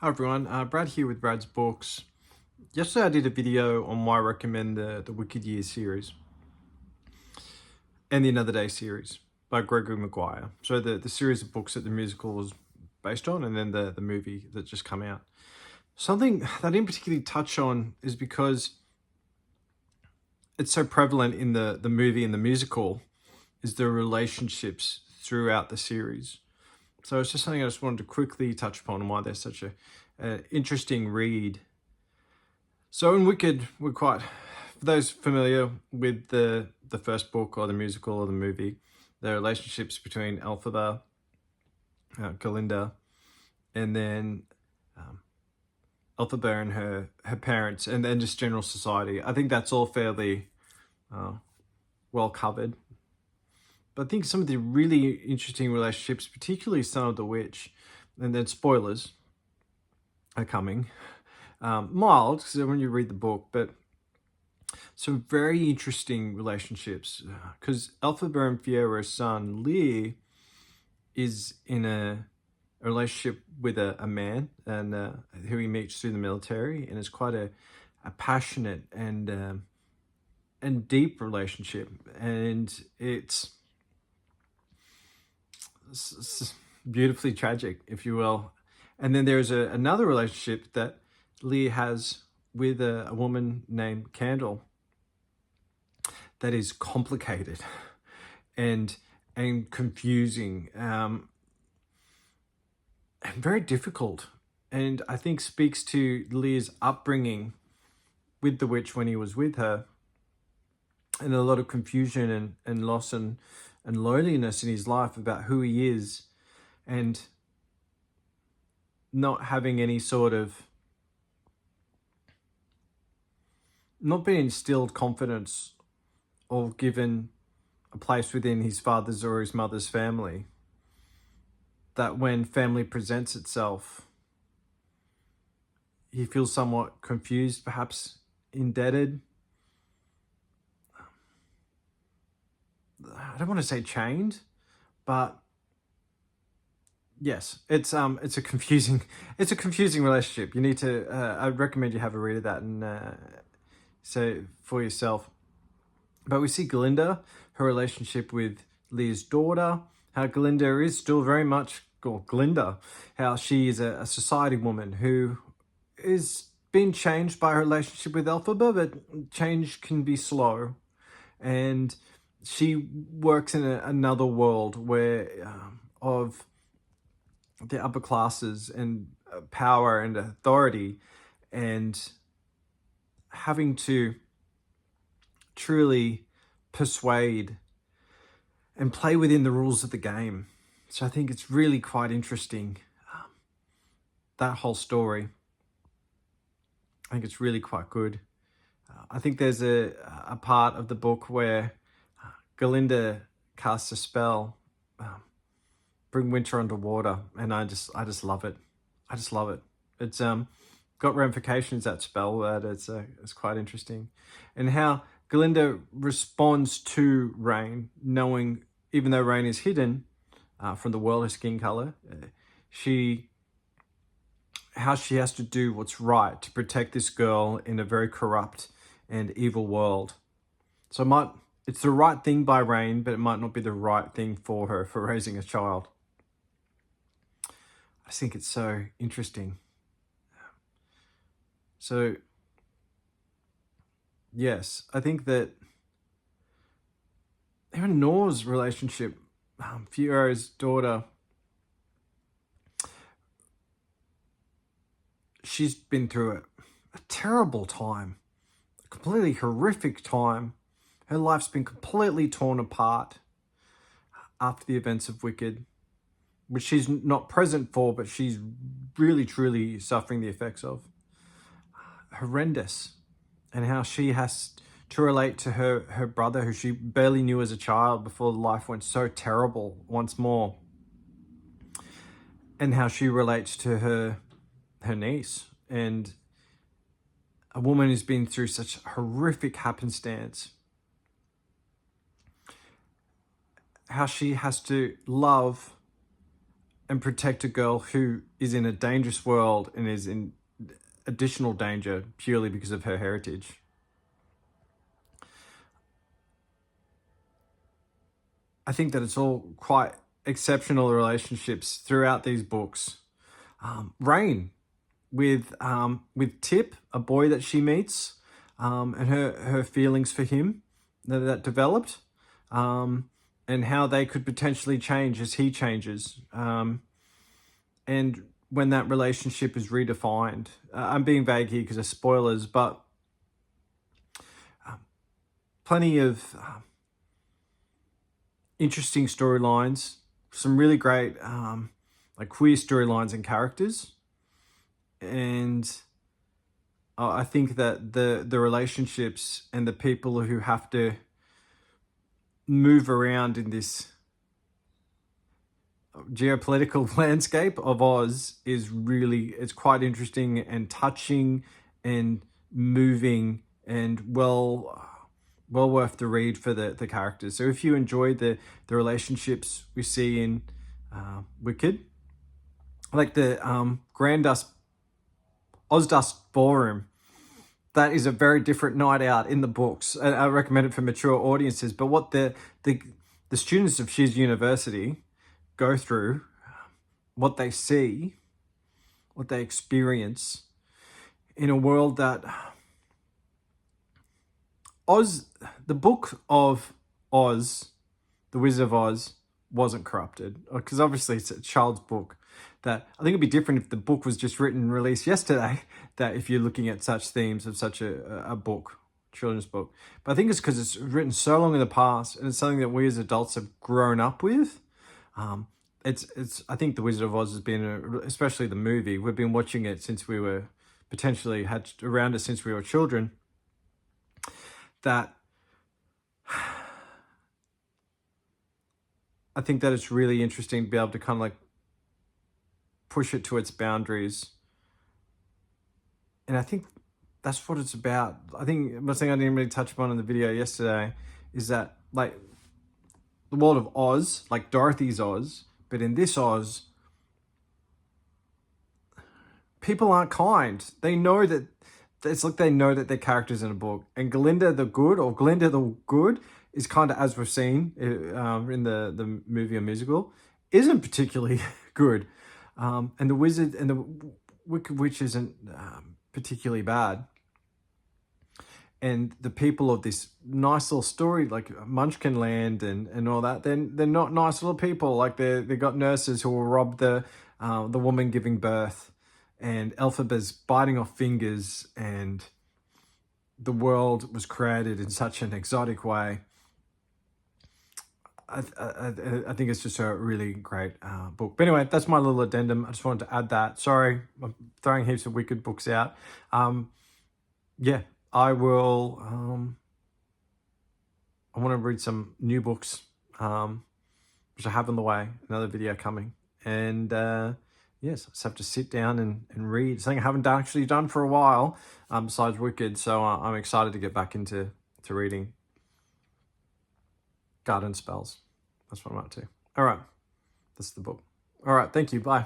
Hi everyone, Brad here with Brad's Books. Yesterday I did a video on why I recommend the Wicked Years series and the Another Day series by Gregory Maguire. So the series of books that the musical was based on, and then the movie that just come out. Something that I didn't particularly touch on is because it's so prevalent in the movie and the musical is the relationships throughout the series. So it's just something I just wanted to quickly touch upon and why they're such a interesting read. So in Wicked, for those familiar with the first book or the musical or the movie, the relationships between Elphaba, Galinda, and then Elphaba and her parents, and then just general society. I think that's all fairly well covered. But I think some of the really interesting relationships, particularly Son of the Witch, and then spoilers are coming. Mild, because when you read the book, but some very interesting relationships. Because Elphaba and Fiyera's son, Lear, is in a relationship with a man and who he meets through the military, and it's quite a passionate and deep relationship, and it's beautifully tragic, if you will. And then there's another relationship that Lear has with a woman named Candle that is complicated and confusing and very difficult, and I think speaks to Lear's upbringing with the witch when he was with her, and a lot of confusion and loss and loneliness in his life about who he is, and not having any sort of, not being instilled confidence or given a place within his father's or his mother's family, that when family presents itself, he feels somewhat confused, perhaps indebted. I don't want to say chained, but yes, it's a confusing relationship. You need to I'd recommend you have a read of that and say for yourself. But we see Galinda, her relationship with Lear's daughter, how Galinda is still very much, or Glinda, how she is a society woman who is being changed by her relationship with Elphaba, but change can be slow. And she works in another world where of the upper classes and power and authority, and having to truly persuade and play within the rules of the game. So I think it's really quite interesting, that whole story. I think it's really quite good. I think there's a part of the book where Galinda casts a spell, bring winter underwater, and I just love it. I just love it. It's got ramifications, that spell, but it's quite interesting, and how Galinda responds to rain, knowing even though rain is hidden from the world, her skin color, how she has to do what's right to protect this girl in a very corrupt and evil world. So it's the right thing by Rain, but it might not be the right thing for her for raising a child. I think it's so interesting. So, yes, I think that even Nor's relationship, Fiyera's daughter, she's been through a terrible time, a completely horrific time. Her life's been completely torn apart after the events of Wicked, which she's not present for, but she's really, truly suffering the effects of. Horrendous. And how she has to relate to her brother, who she barely knew as a child before life went so terrible once more. And how she relates to her niece, and a woman who's been through such horrific happenstance. How she has to love and protect a girl who is in a dangerous world and is in additional danger purely because of her heritage. I think that it's all quite exceptional relationships throughout these books. Rain with Tip, a boy that she meets, and her feelings for him that developed, and how they could potentially change as he changes, and when that relationship is redefined. I'm being vague here because of spoilers, but plenty of interesting storylines, some really great like queer storylines and characters, and I think that the relationships and the people who have to move around in this geopolitical landscape of Oz it's quite interesting and touching and moving and well worth the read for the characters. So if you enjoy the relationships we see in Wicked, like the Ozdust Ballroom, that is a very different night out in the books. And I recommend it for mature audiences. But what the students of Shiz University go through, what they see, what they experience in a world that the book of Oz, The Wizard of Oz, wasn't corrupted. Because obviously it's a child's book. That I think it'd be different if the book was just written and released yesterday, that if you're looking at such themes of such a book, children's book. But I think it's because it's written so long in the past and it's something that we as adults have grown up with. I think The Wizard of Oz has been, especially the movie, we've been watching it since we were potentially had around it since we were children. That I think that it's really interesting to be able to kind of like push it to its boundaries. And I think that's what it's about. I think one thing I didn't really touch upon in the video yesterday is that like the world of Oz, like Dorothy's Oz, but in this Oz, people aren't kind. They know that it's like they know that their character's in a book. And Glinda the Good is kind of, as we've seen in the movie or musical, isn't particularly good. And the Wizard and the Wicked Witch isn't particularly bad. And the people of this nice little story, like Munchkin Land and all that, they're not nice little people. Like they got nurses who will rob the woman giving birth, and Elphaba's biting off fingers, and the world was created in such an exotic way. I think it's just a really great book. But anyway, that's my little addendum. I just wanted to add that. Sorry, I'm throwing heaps of Wicked books out. Yeah, I will. I want to read some new books, which I have on the way. Another video coming. And yes, I just have to sit down and read. Something I haven't actually done for a while, besides Wicked. So I'm excited to get back into reading. Garden Spells. That's what I'm up to. All right. That's the book. All right. Thank you. Bye.